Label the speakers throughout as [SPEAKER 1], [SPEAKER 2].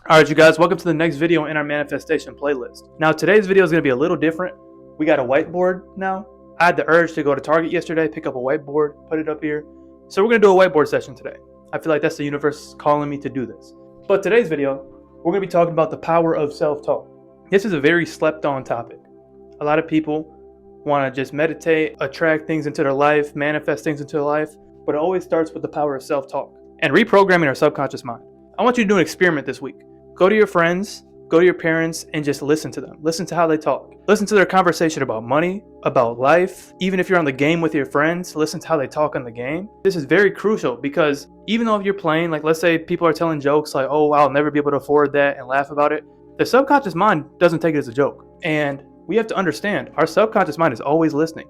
[SPEAKER 1] Alright you guys, welcome to the next video in our manifestation playlist. Now today's video is going to be a little different. We got a whiteboard now. I had the urge to go to Target yesterday, pick up a whiteboard, put it up here. So we're going to do a whiteboard session today. I feel like that's the universe calling me to do this. But today's video, we're going to be talking about the power of self-talk. This is a very slept on topic. A lot of people want to just meditate, attract things into their life, manifest things into their life, but it always starts with the power of self-talk and reprogramming our subconscious mind. I want you to do an experiment this week. Go to your friends, go to your parents, and just listen to them. Listen to how they talk. Listen to their conversation about money, about life. Even if you're on the game with your friends, listen to how they talk on the game. This is very crucial because even though if you're playing, like let's say people are telling jokes like, oh, I'll never be able to afford that, and laugh about it, the subconscious mind doesn't take it as a joke. And we have to understand our subconscious mind is always listening.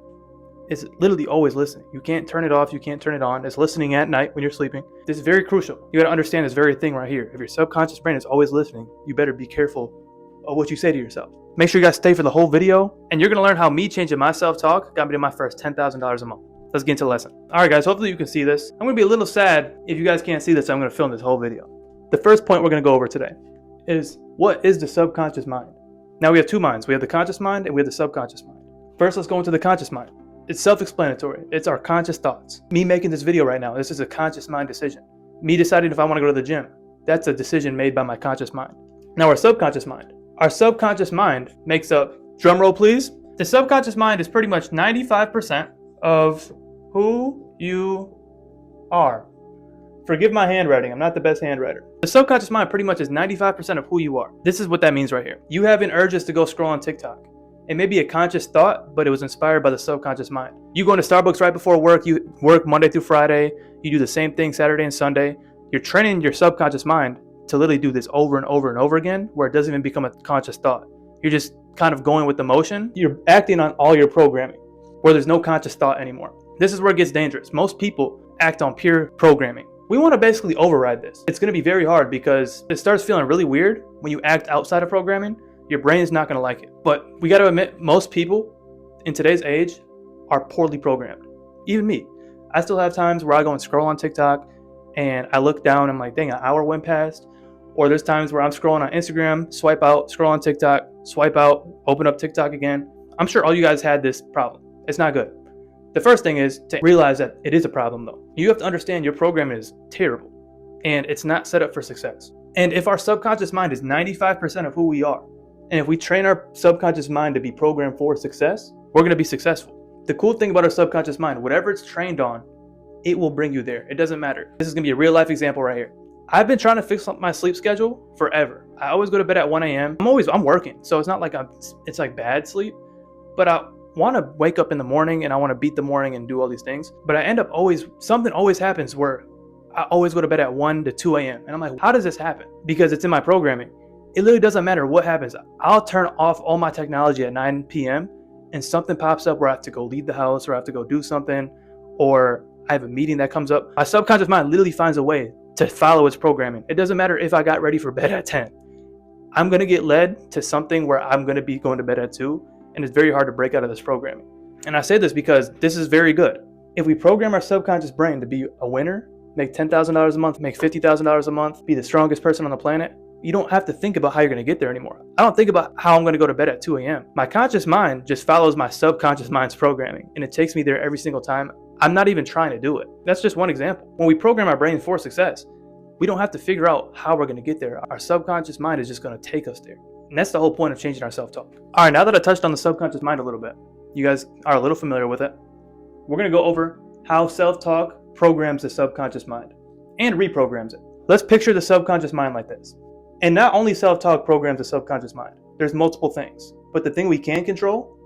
[SPEAKER 1] It's literally always listening. You can't turn it off. You can't turn it on. It's listening at night when you're sleeping. This is very crucial. You got to understand this very thing right here. If your subconscious brain is always listening, you better be careful of what you say to yourself. Make sure you guys stay for the whole video, and you're going to learn how me changing my self-talk got me to my first $10,000 a month. Let's get into the lesson. All right, guys, hopefully you can see this. I'm going to be a little sad if you guys can't see this. I'm going to film this whole video. The first point we're going to go over today is what is the subconscious mind? Now we have two minds. We have the conscious mind and we have the subconscious mind. First, let's go into the conscious mind. It's self-explanatory. It's our conscious thoughts. Me making this video right now, this is a conscious mind decision. Me deciding if I want to go to the gym, that's a decision made by my conscious mind. Now our subconscious mind. Our subconscious mind makes up, drum roll please, the subconscious mind is pretty much 95% of who you are. Forgive my handwriting, I'm not the best handwriter. The subconscious mind pretty much is 95% of who you are. This is what that means right here. You having urges to go scroll on TikTok. It may be a conscious thought, but it was inspired by the subconscious mind. You go into Starbucks right before work, you work Monday through Friday, you do the same thing Saturday and Sunday. You're training your subconscious mind to literally do this over and over and over again, where it doesn't even become a conscious thought. You're just kind of going with the motion. You're acting on all your programming, where there's no conscious thought anymore. This is where it gets dangerous. Most people act on pure programming. We want to basically override this. It's going to be very hard because it starts feeling really weird when you act outside of programming. Your brain is not going to like it. But we got to admit, most people in today's age are poorly programmed. Even me. I still have times where I go and scroll on TikTok and I look down and I'm like, dang, an hour went past. Or there's times where I'm scrolling on Instagram, swipe out, scroll on TikTok, swipe out, open up TikTok again. I'm sure all you guys had this problem. It's not good. The first thing is to realize that it is a problem though. You have to understand your programming is terrible and it's not set up for success. And if our subconscious mind is 95% of who we are, and if we train our subconscious mind to be programmed for success, we're going to be successful. The cool thing about our subconscious mind, whatever it's trained on, it will bring you there. It doesn't matter. This is going to be a real life example right here. I've been trying to fix my sleep schedule forever. I always go to bed at 1 a.m. I'm working, so it's not like it's like bad sleep, but I want to wake up in the morning and I want to beat the morning and do all these things. But I end up something always happens where I always go to bed at 1 to 2 a.m. And I'm like, how does this happen? Because it's in my programming. It literally doesn't matter what happens. I'll turn off all my technology at 9 p.m. and something pops up where I have to go leave the house or I have to go do something or I have a meeting that comes up. My subconscious mind literally finds a way to follow its programming. It doesn't matter if I got ready for bed at 10. I'm going to get led to something where I'm going to be going to bed at 2, and it's very hard to break out of this programming. And I say this because this is very good. If we program our subconscious brain to be a winner, make $10,000 a month, make $50,000 a month, be the strongest person on the planet, you don't have to think about how you're going to get there anymore. I don't think about how I'm going to go to bed at 2 a.m. My conscious mind just follows my subconscious mind's programming, and it takes me there every single time. I'm not even trying to do it. That's just one example. When we program our brain for success, we don't have to figure out how we're going to get there. Our subconscious mind is just going to take us there. And that's the whole point of changing our self-talk. All right, now that I touched on the subconscious mind a little bit, you guys are a little familiar with it. We're going to go over how self-talk programs the subconscious mind and reprograms it. Let's picture the subconscious mind like this. And not only self-talk programs the subconscious mind. There's multiple things. But the thing we can control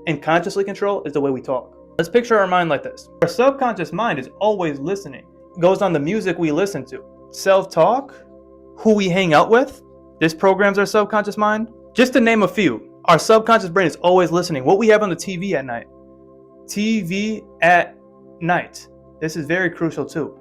[SPEAKER 1] and consciously control is the way we talk. Let's picture our mind like this. Our subconscious mind is always listening. It goes on the music we listen to. Self-talk, who we hang out with, this programs our subconscious mind. Just to name a few, our subconscious brain is always listening. What we have on the TV at night. TV at night. This is very crucial too.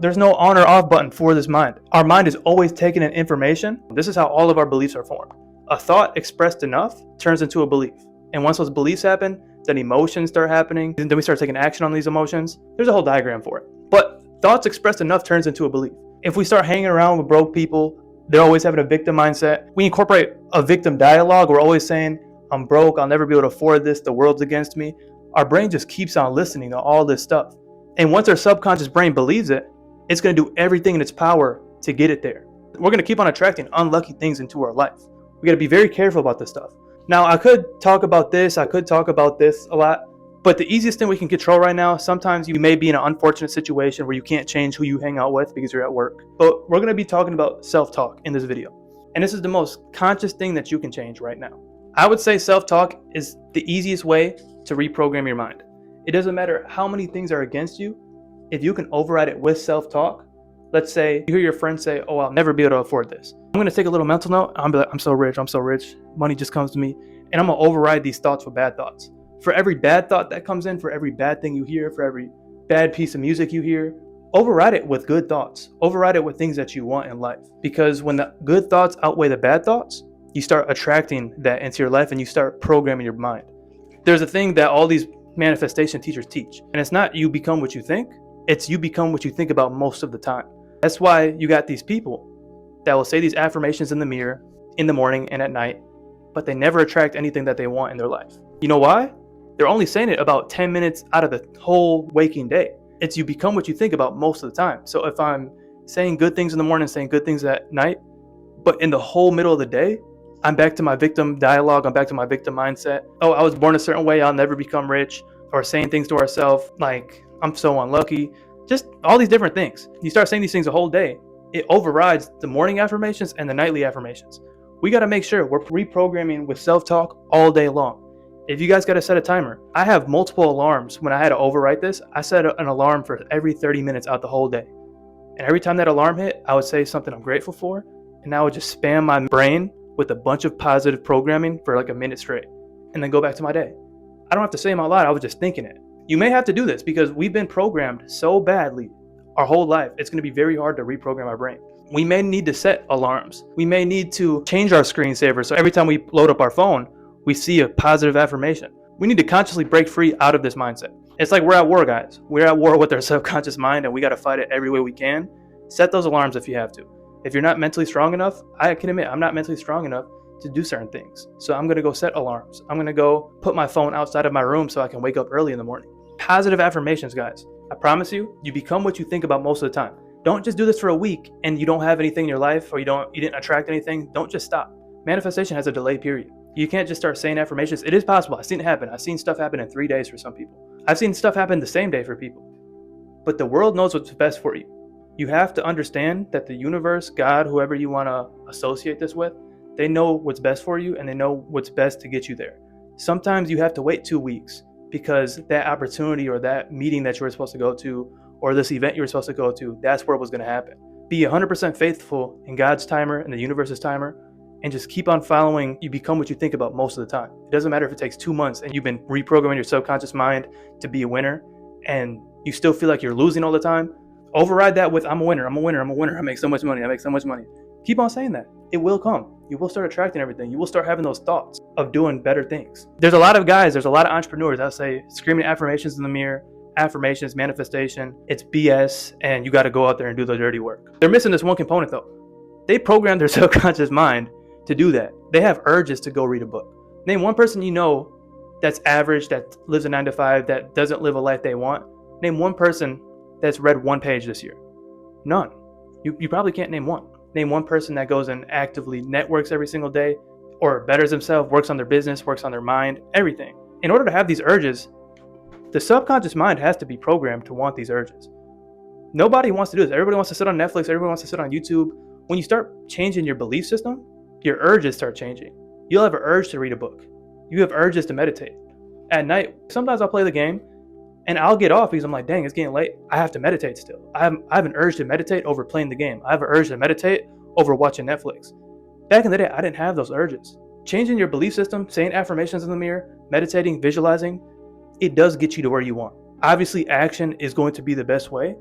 [SPEAKER 1] There's no on or off button for this mind. Our mind is always taking in information. This is how all of our beliefs are formed. A thought expressed enough turns into a belief. And once those beliefs happen, then emotions start happening. And then we start taking action on these emotions. There's a whole diagram for it. But thoughts expressed enough turns into a belief. If we start hanging around with broke people, They're always having a victim mindset. We incorporate a victim dialogue. We're always saying, I'm broke, I'll never be able to afford this, the world's against me. Our brain just keeps on listening to all this stuff. And once our subconscious brain believes it, it's going to do everything in its power to get it there. We're going to keep on attracting unlucky things into our life. We got to be very careful about this stuff. Now, I could talk about this a lot, but the easiest thing we can control right now, sometimes you may be in an unfortunate situation where you can't change who you hang out with because you're at work. But we're going to be talking about self-talk in this video. And this is the most conscious thing that you can change right now. I would say self-talk is the easiest way to reprogram your mind. It doesn't matter how many things are against you. If you can override it with self-talk, let's say you hear your friend say, oh, I'll never be able to afford this. I'm going to take a little mental note. I'm be like, I'm so rich. Money just comes to me. And I'm going to override these thoughts with bad thoughts. For every bad thought that comes in, for every bad thing you hear, for every bad piece of music you hear, override it with good thoughts. Override it with things that you want in life. Because when the good thoughts outweigh the bad thoughts, you start attracting that into your life and you start programming your mind. There's a thing that all these manifestation teachers teach, and it's not you become what you think, it's you become what you think about most of the time. That's why you got these people that will say these affirmations in the mirror in the morning and at night, but they never attract anything that they want in their life. You know why? They're only saying it about 10 minutes out of the whole waking day. It's you become what you think about most of the time. So if I'm saying good things in the morning, saying good things at night, but in the whole middle of the day, I'm back to my victim dialogue, I'm back to my victim mindset. Oh, I was born a certain way, I'll never become rich. Or saying things to ourselves like, I'm so unlucky. Just all these different things. You start saying these things the whole day, it overrides the morning affirmations and the nightly affirmations. We got to make sure we're reprogramming with self-talk all day long. If you guys got to set a timer, I have multiple alarms. When I had to overwrite this, I set an alarm for every 30 minutes out the whole day. And every time that alarm hit, I would say something I'm grateful for. And I would just spam my brain with a bunch of positive programming for like a minute straight. And then go back to my day. I don't have to say them out loud, I was just thinking it. You may have to do this because we've been programmed so badly our whole life. It's going to be very hard to reprogram our brain. We may need to set alarms. We may need to change our screensaver so every time we load up our phone, we see a positive affirmation. We need to consciously break free out of this mindset. It's like we're at war, guys. We're at war with our subconscious mind and we got to fight it every way we can. Set those alarms if you have to. If you're not mentally strong enough, I can admit I'm not mentally strong enough to do certain things. So I'm going to go set alarms. I'm going to go put my phone outside of my room so I can wake up early in the morning. Positive affirmations, guys. I promise you, you become what you think about most of the time. Don't just do this for a week and you don't have anything in your life or you didn't attract anything. Don't just stop. Manifestation has a delay period. You can't just start saying affirmations. It is possible. I've seen it happen. I've seen stuff happen in 3 days for some people. I've seen stuff happen the same day for people. But the world knows what's best for you. You have to understand that the universe, God, whoever you want to associate this with, they know what's best for you and they know what's best to get you there. Sometimes you have to wait 2 weeks because that opportunity or that meeting that you were supposed to go to or this event you were supposed to go to, that's where it was going to happen. Be 100% faithful in God's timer and the universe's timer and just keep on following. You become what you think about most of the time. It doesn't matter if it takes 2 months and you've been reprogramming your subconscious mind to be a winner and you still feel like you're losing all the time. Override that with I'm a winner, I'm a winner, I'm a winner. I make so much money, I make so much money. Keep on saying that. It will come. You will start attracting everything. You will start having those thoughts of doing better things. There's a lot of entrepreneurs that say screaming affirmations in the mirror, affirmations, manifestation, it's BS and you got to go out there and do the dirty work. They're missing this one component though. They program their subconscious mind to do that. They have urges to go read a book. Name one person you know that's average, that lives a 9 to 5, that doesn't live a life they want. Name one person that's read 1 page this year. None. You probably can't name one. Name one person that goes and actively networks every single day or betters themselves, works on their business, works on their mind, everything. In order to have these urges, the subconscious mind has to be programmed to want these urges. Nobody wants to do this. Everybody wants to sit on Netflix. Everybody wants to sit on YouTube. When you start changing your belief system, your urges start changing. You'll have an urge to read a book. You have urges to meditate. At night, sometimes I'll play the game and I'll get off because I'm like, dang, it's getting late. I have to meditate still. I have an urge to meditate over playing the game. I have an urge to meditate over watching Netflix. Back in the day, I didn't have those urges. Changing your belief system, saying affirmations in the mirror, meditating, visualizing, it does get you to where you want. Obviously, action is going to be the best way,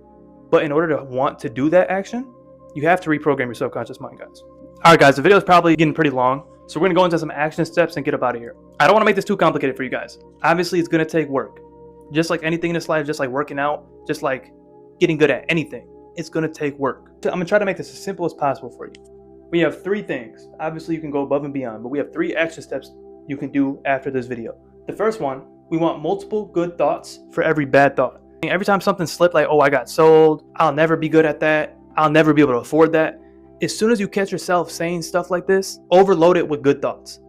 [SPEAKER 1] but in order to want to do that action, you have to reprogram your subconscious mind, guys. All right, guys, the video is probably getting pretty long, so we're going to go into some action steps and get up out of here. I don't want to make this too complicated for you guys. Obviously, it's going to take work. Just like anything in this life, just like working out, just like getting good at anything, it's going to take work. I'm going to try to make this as simple as possible for you. We have 3 things. Obviously, you can go above and beyond, but we have 3 action steps you can do after this video. The first one, we want multiple good thoughts for every bad thought. Every time something slipped, like, oh, I got sold, I'll never be good at that, I'll never be able to afford that. As soon as you catch yourself saying stuff like this, overload it with good thoughts,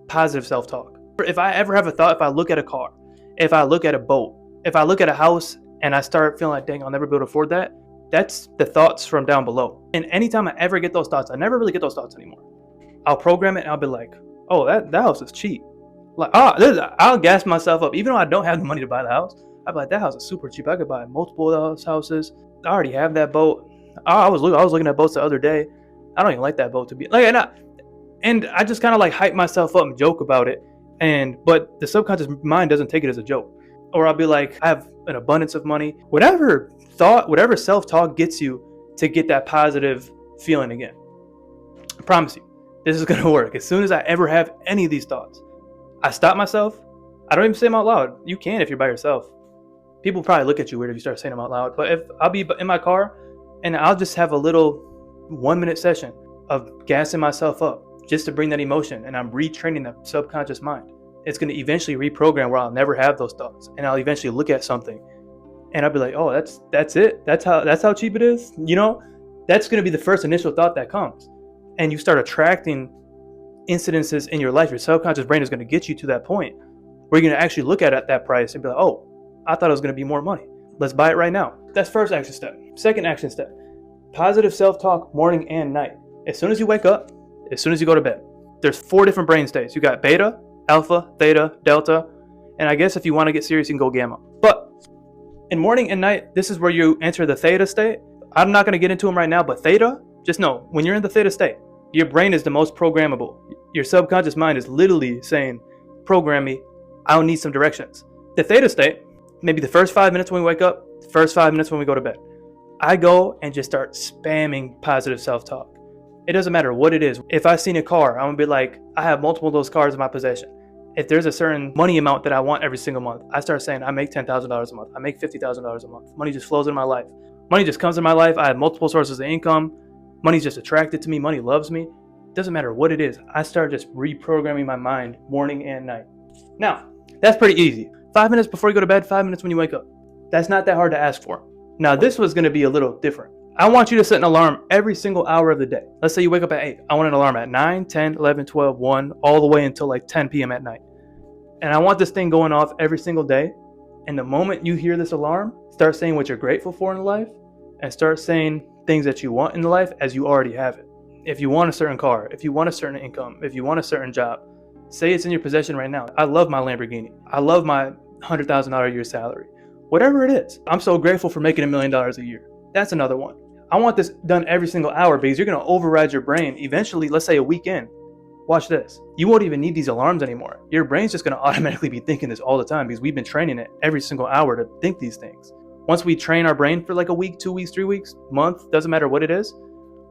[SPEAKER 1] positive self-talk. If I ever have a thought, if I look at a car, if I look at a boat, if I look at a house and I start feeling like, dang, I'll never be able to afford that, that's the thoughts from down below. And anytime I ever get those thoughts, I never really get those thoughts anymore. I'll program it and I'll be like, oh, that house is cheap. Like, I'll gas myself up. Even though I don't have the money to buy the house, I'll be like, that house is super cheap. I could buy multiple of those houses. I already have that boat. I was looking at boats the other day. I don't even like that boat to be like, and I just kind of like hype myself up and joke about it. But the subconscious mind doesn't take it as a joke. Or I'll be like, I have an abundance of money. Whatever self-talk gets you to get that positive feeling again. I promise you, this is going to work. As soon as I ever have any of these thoughts, I stop myself. I don't even say them out loud. You can if you're by yourself. People probably look at you weird if you start saying them out loud. But if I'll be in my car and I'll just have a little 1-minute session of gassing myself up just to bring that emotion, and I'm retraining the subconscious mind. It's going to eventually reprogram where I'll never have those thoughts, and I'll eventually look at something and I'll be like, oh, that's it. That's how cheap it is. You know, that's going to be the first initial thought that comes, and you start attracting incidences in your life. Your subconscious brain is going to get you to that point where you're going to actually look at that price and be like, oh, I thought it was going to be more money. Let's buy it right now. That's first action step. Second action step, positive self-talk morning and night. As soon as you wake up, as soon as you go to bed, there's 4 different brain states. You got beta, alpha, theta, delta, and I guess if you want to get serious, you can go gamma. But in morning and night, this is where you enter the theta state. I'm not going to get into them right now, but theta, just know, when you're in the theta state, your brain is the most programmable. Your subconscious mind is literally saying, program me, I'll need some directions. The theta state, maybe the first 5 minutes when we wake up, the first 5 minutes when we go to bed, I go and just start spamming positive self-talk. It doesn't matter what it is. If I've seen a car, I'm going to be like, I have multiple of those cars in my possession. If there's a certain money amount that I want every single month, I start saying, I make $10,000 a month. I make $50,000 a month. Money just flows into my life. Money just comes in my life. I have multiple sources of income. Money's just attracted to me. Money loves me. It doesn't matter what it is. I start just reprogramming my mind morning and night. Now, that's pretty easy. 5 minutes before you go to bed, 5 minutes when you wake up. That's not that hard to ask for. Now, this was going to be a little different. I want you to set an alarm every single hour of the day. Let's say you wake up at 8. I want an alarm at 9, 10, 11, 12, 1, all the way until like 10 p.m. at night. And I want this thing going off every single day. And the moment you hear this alarm, start saying what you're grateful for in life and start saying things that you want in life as you already have it. If you want a certain car, if you want a certain income, if you want a certain job, say it's in your possession right now. I love my Lamborghini. I love my $100,000 a year salary. Whatever it is, I'm so grateful for making $1 million a year. That's another one. I want this done every single hour because you're going to override your brain. Eventually, let's say a weekend. Watch this. You won't even need these alarms anymore. Your brain's just going to automatically be thinking this all the time because we've been training it every single hour to think these things. Once we train our brain for like a week, 2 weeks, 3 weeks, month, doesn't matter what it is.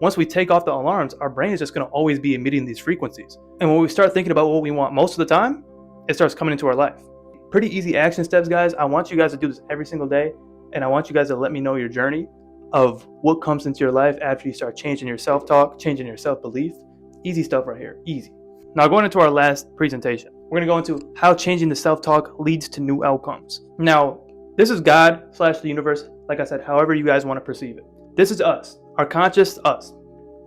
[SPEAKER 1] Once we take off the alarms, our brain is just going to always be emitting these frequencies. And when we start thinking about what we want most of the time, it starts coming into our life. Pretty easy action steps, guys. I want you guys to do this every single day. And I want you guys to let me know your journey of what comes into your life after you start changing your self-talk, changing your self-belief. Easy stuff right here. Easy. Now, going into our last presentation, we're going to go into how changing the self-talk leads to new outcomes. Now, this is God / the universe. Like I said, however you guys want to perceive it. This is us, our conscious us.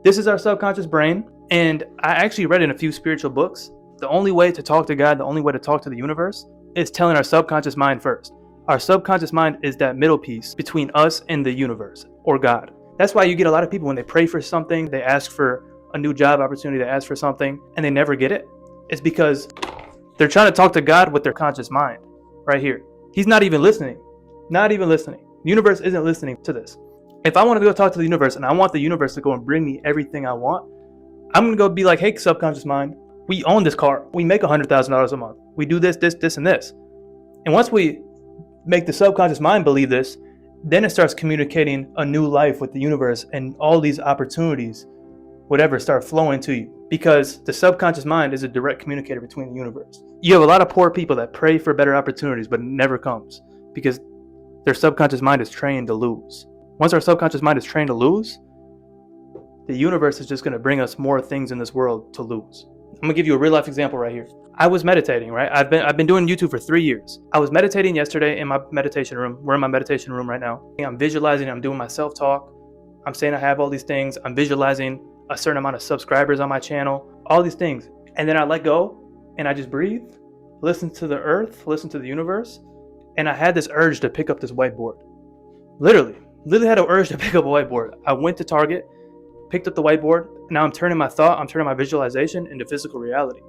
[SPEAKER 1] This is our subconscious brain. And I actually read in a few spiritual books, the only way to talk to God, the only way to talk to the universe is telling our subconscious mind first. Our subconscious mind is that middle piece between us and the universe or God. That's why you get a lot of people when they pray for something, they ask for a new job opportunity, they ask for something, and they never get it. It's because they're trying to talk to God with their conscious mind right here. He's not even listening. Not even listening. The universe isn't listening to this. If I want to go talk to the universe and I want the universe to go and bring me everything I want, I'm going to go be like, hey, subconscious mind, we own this car. We make $100,000 a month. We do this, and this. And once we make the subconscious mind believe this, then it starts communicating a new life with the universe, and all these opportunities, whatever, start flowing to you, because the subconscious mind is a direct communicator between the universe. You have a lot of poor people that pray for better opportunities, but it never comes because their subconscious mind is trained to lose. Once our subconscious mind is trained to lose, the universe is just going to bring us more things in this world to lose. I'm gonna give you a real life example right here. I was meditating, right? I've been doing YouTube for 3 years. I was meditating yesterday in my meditation room. We're in my meditation room right now. I'm visualizing, I'm doing my self-talk. I'm saying I have all these things. I'm visualizing a certain amount of subscribers on my channel, all these things. And then I let go and I just breathe, listen to the earth, listen to the universe. And I had this urge to pick up this whiteboard. Literally had an urge to pick up a whiteboard. I went to Target, picked up the whiteboard. Now I'm turning my visualization into physical reality.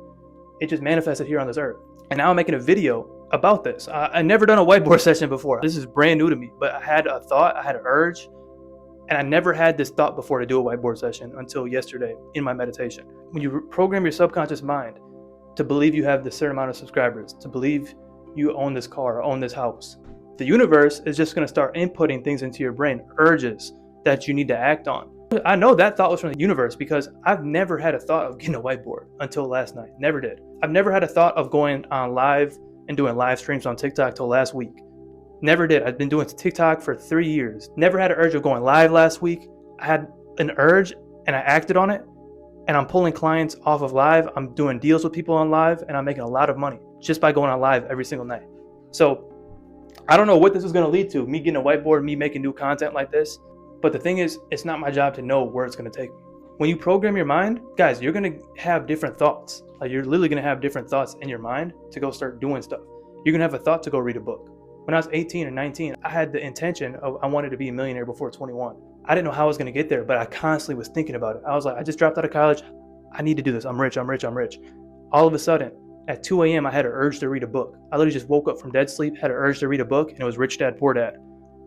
[SPEAKER 1] It just manifested here on this earth. And now I'm making a video about this. I never done a whiteboard session before. This is brand new to me, but I had a thought, I had an urge, and I never had this thought before to do a whiteboard session until yesterday in my meditation. When you program your subconscious mind to believe you have this certain amount of subscribers, to believe you own this car, own this house, the universe is just gonna start inputting things into your brain, urges that you need to act on. I know that thought was from the universe because I've never had a thought of getting a whiteboard until last night. Never did. I've never had a thought of going on live and doing live streams on TikTok till last week. Never did. I've been doing TikTok for 3 years. Never had an urge of going live last week. I had an urge and I acted on it, and I'm pulling clients off of live. I'm doing deals with people on live, and I'm making a lot of money just by going on live every single night. So I don't know what this is going to lead to, me getting a whiteboard, me making new content like this. But the thing is, it's not my job to know where it's going to take me. When you program your mind, guys, you're going to have different thoughts. Like, you're literally going to have different thoughts in your mind to go start doing stuff. You're going to have a thought to go read a book. When I was 18 or 19, I had the intention of I wanted to be a millionaire before 21. I didn't know how I was going to get there, but I constantly was thinking about it. I was like, I just dropped out of college. I need to do this. I'm rich. All of a sudden, at 2 a.m., I had an urge to read a book. I literally just woke up from dead sleep, had an urge to read a book, and it was Rich Dad, Poor Dad.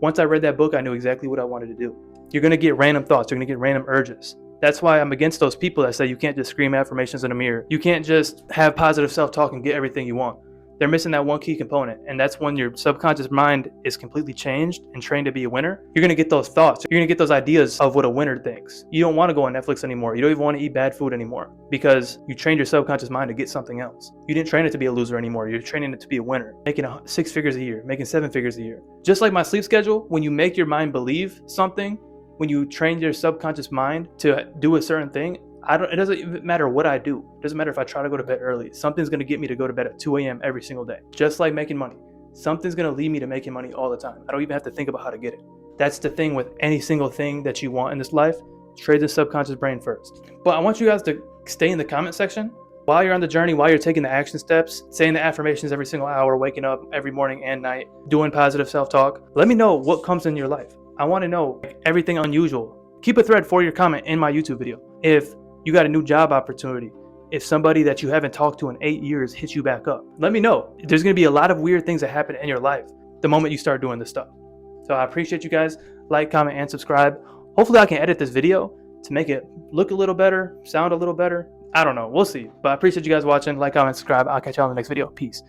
[SPEAKER 1] Once I read that book, I knew exactly what I wanted to do. You're going to get random thoughts. You're going to get random urges. That's why I'm against those people that say you can't just scream affirmations in a mirror. You can't just have positive self-talk and get everything you want. They're missing that one key component, and that's when your subconscious mind is completely changed and trained to be a winner. You're going to get those thoughts. You're going to get those ideas of what a winner thinks. You don't want to go on Netflix anymore. You don't even want to eat bad food anymore because you trained your subconscious mind to get something else. You didn't train it to be a loser anymore. You're training it to be a winner, making 6 figures a year, making 7 figures a year. Just like my sleep schedule, when you make your mind believe something, when you train your subconscious mind to do a certain thing, it doesn't matter what I do. It doesn't matter if I try to go to bed early. Something's going to get me to go to bed at 2 a.m. every single day. Just like making money. Something's going to lead me to making money all the time. I don't even have to think about how to get it. That's the thing with any single thing that you want in this life. Train the subconscious brain first. But I want you guys to stay in the comment section. While you're on the journey, while you're taking the action steps, saying the affirmations every single hour, waking up every morning and night, doing positive self-talk, let me know what comes in your life. I want to know everything unusual. Keep a thread for your comment in my YouTube video. If you got a new job opportunity, if somebody that you haven't talked to in 8 years hits you back up, let me know. There's going to be a lot of weird things that happen in your life the moment you start doing this stuff. So I appreciate you guys. Like, comment, and subscribe. Hopefully I can edit this video to make it look a little better, sound a little better. I don't know. We'll see. But I appreciate you guys watching. Like, comment, subscribe. I'll catch y'all in the next video. Peace.